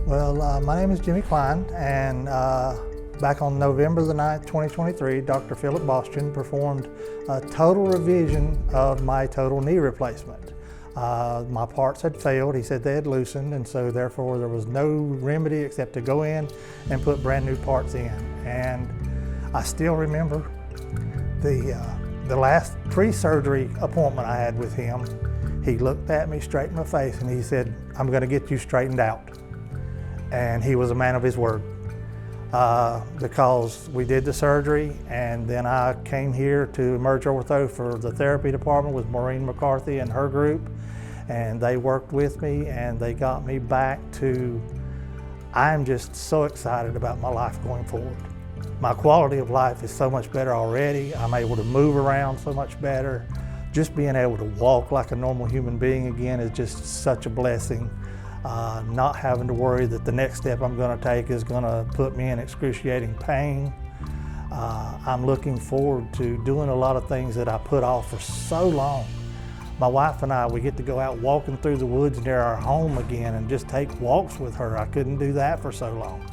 Well, my name is Jimmy Klein, and back on November the 9th, 2023, Dr. Philip Bostrom performed a total revision of my total knee replacement. My parts had failed. He said they had loosened, and so therefore there was no remedy except to go in and put brand new parts in. And I still remember the last pre-surgery appointment I had with him. He looked at me straight in my face and he said, "I'm going to get you straightened out." And he was a man of his word, because we did the surgery, and then I came here to EmergeOrtho for the therapy department with Maureen McCarthy and her group, and they worked with me and they got me back to, I'm just so excited about my life going forward. My quality of life is so much better already. I'm able to move around so much better. Just being able to walk like a normal human being again is just such a blessing. Not having to worry that the next step I'm going to take is going to put me in excruciating pain. I'm looking forward to doing a lot of things that I put off for so long. My wife and I, we get to go out walking through the woods near our home again and just take walks with her. I couldn't do that for so long.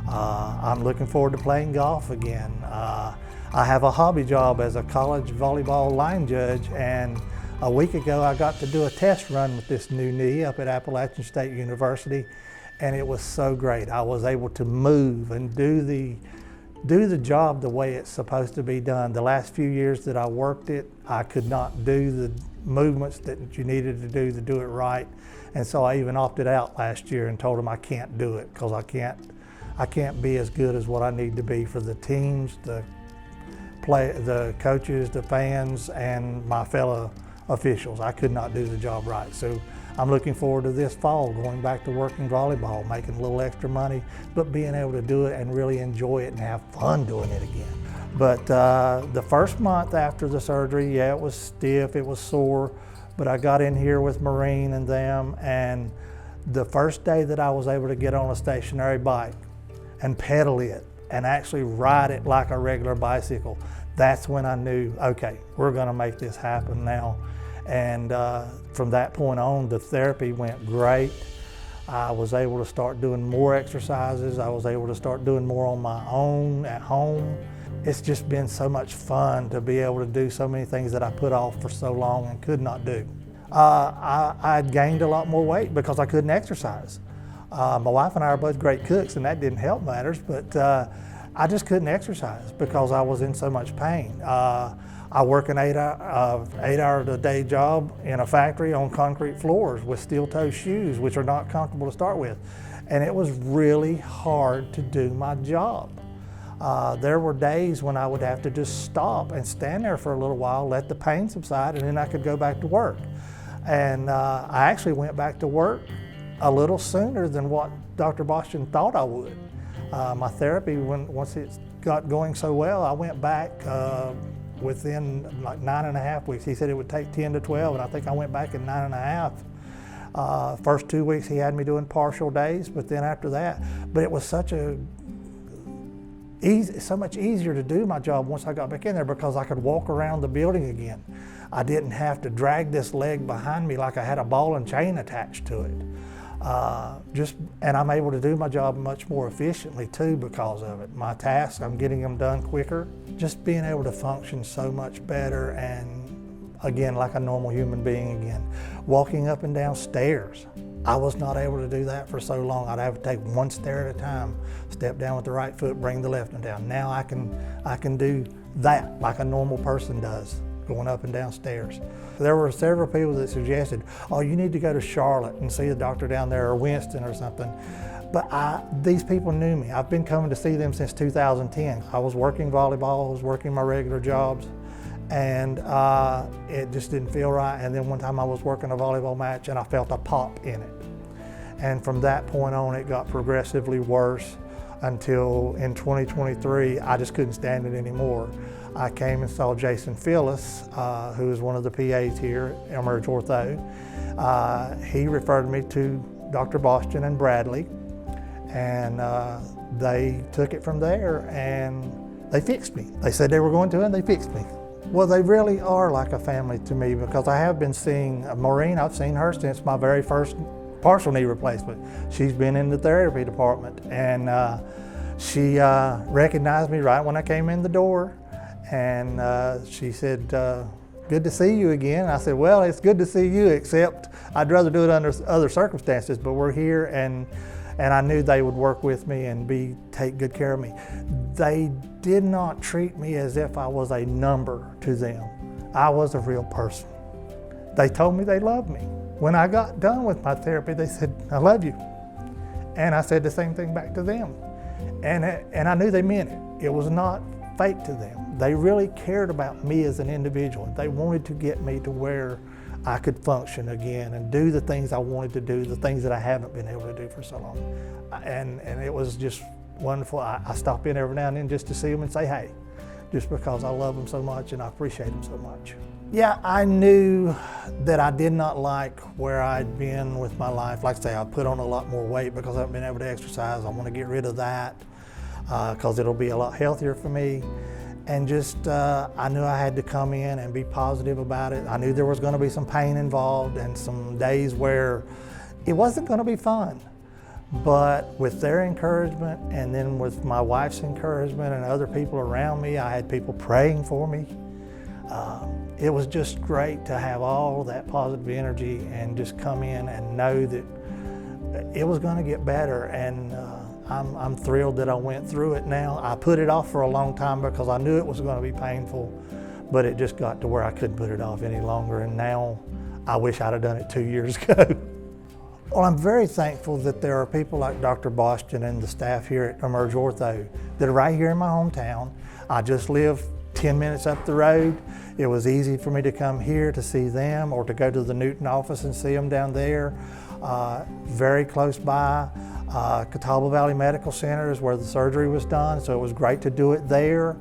I'm looking forward to playing golf again. I have a hobby job as a college volleyball line judge, and a week ago I got to do a test run with this new knee up at Appalachian State University, and it was so great. I was able to move and do the job the way it's supposed to be done. The last few years that I worked it, I could not do the movements that you needed to do it right, and so I even opted out last year and told them I can't do it because I can't be as good as what I need to be for the teams, the coaches, the fans, and my fellow officials. I could not do the job right. So I'm looking forward to this fall, going back to working volleyball, making a little extra money, but being able to do it and really enjoy it and have fun doing it again. But the first month after the surgery, yeah, it was stiff, it was sore, but I got in here with Maureen and them, and the first day that I was able to get on a stationary bike and pedal it and actually ride it like a regular bicycle, that's when I knew, okay, we're gonna make this happen now. And from that point on, the therapy went great. I was able to start doing more exercises. I was able to start doing more on my own at home. It's just been so much fun to be able to do so many things that I put off for so long and could not do. I'd gained a lot more weight because I couldn't exercise. My wife and I are both great cooks, and that didn't help matters, but I just couldn't exercise because I was in so much pain. I work an 8-hour-a-day job in a factory on concrete floors with steel-toe shoes, which are not comfortable to start with. And it was really hard to do my job. There were days when I would have to just stop and stand there for a little while, let the pain subside, and then I could go back to work. And I actually went back to work a little sooner than what Dr. Bostrom thought I would. My therapy, once it got going so well, I went back within like 9.5 weeks. He said it would take 10 to 12, and I think I went back in 9.5. First 2 weeks he had me doing partial days, but then after that, but it was so much easier to do my job once I got back in there because I could walk around the building again. I didn't have to drag this leg behind me like I had a ball and chain attached to it. And I'm able to do my job much more efficiently too because of it. My tasks, I'm getting them done quicker. Just being able to function so much better and again, like a normal human being again. Walking up and down stairs. I was not able to do that for so long. I'd have to take one stair at a time, step down with the right foot, bring the left one down. Now I can do that like a normal person does, going up and down stairs. There were several people that suggested, oh, you need to go to Charlotte and see a doctor down there or Winston or something. But these people knew me. I've been coming to see them since 2010. I was working volleyball, I was working my regular jobs, and it just didn't feel right. And then one time I was working a volleyball match and I felt a pop in it. And from that point on, it got progressively worse until in 2023, I just couldn't stand it anymore. I came and saw Jason Phyllis, who is one of the PAs here at EmergeOrtho. He referred me to Dr. Bostrom and Bradley, and they took it from there and they fixed me. They said they were going to, and they fixed me. Well, they really are like a family to me because I have been seeing Maureen. I've seen her since my very first partial knee replacement. She's been in the therapy department, and she recognized me right when I came in the door, and she said, good to see you again. I said, well, it's good to see you, except I'd rather do it under other circumstances, but we're here, and I knew they would work with me and take good care of me. They did not treat me as if I was a number to them. I was a real person. They told me they loved me. When I got done with my therapy, they said, I love you. And I said the same thing back to them. And I knew they meant it. It was not fake to them. They really cared about me as an individual. They wanted to get me to where I could function again and do the things I wanted to do, the things that I haven't been able to do for so long. And it was just wonderful. I stop in every now and then just to see them and say hey, just because I love them so much and I appreciate them so much. Yeah, I knew that I did not like where I'd been with my life. Like I say, I put on a lot more weight because I haven't been able to exercise. I want to get rid of that because it'll be a lot healthier for me. And just, I knew I had to come in and be positive about it. I knew there was going to be some pain involved and some days where it wasn't going to be fun. But with their encouragement and then with my wife's encouragement and other people around me, I had people praying for me. It was just great to have all that positive energy and just come in and know that it was going to get better. And I'm thrilled that I went through it now. I put it off for a long time because I knew it was going to be painful, but it just got to where I couldn't put it off any longer. And now I wish I'd have done it 2 years ago. Well, I'm very thankful that there are people like Dr. Boston and the staff here at EmergeOrtho that are right here in my hometown. I just live 10 minutes up the road. It was easy for me to come here to see them or to go to the Newton office and see them down there. Very close by. Catawba Valley Medical Center is where the surgery was done, so it was great to do it there,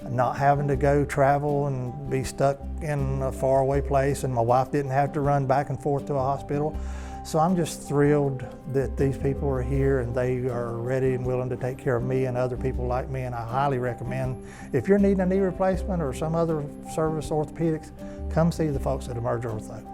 not having to go travel and be stuck in a faraway place, and my wife didn't have to run back and forth to a hospital. So I'm just thrilled that these people are here and they are ready and willing to take care of me and other people like me, and I highly recommend, if you're needing a knee replacement or some other service orthopedics, come see the folks at EmergeOrtho.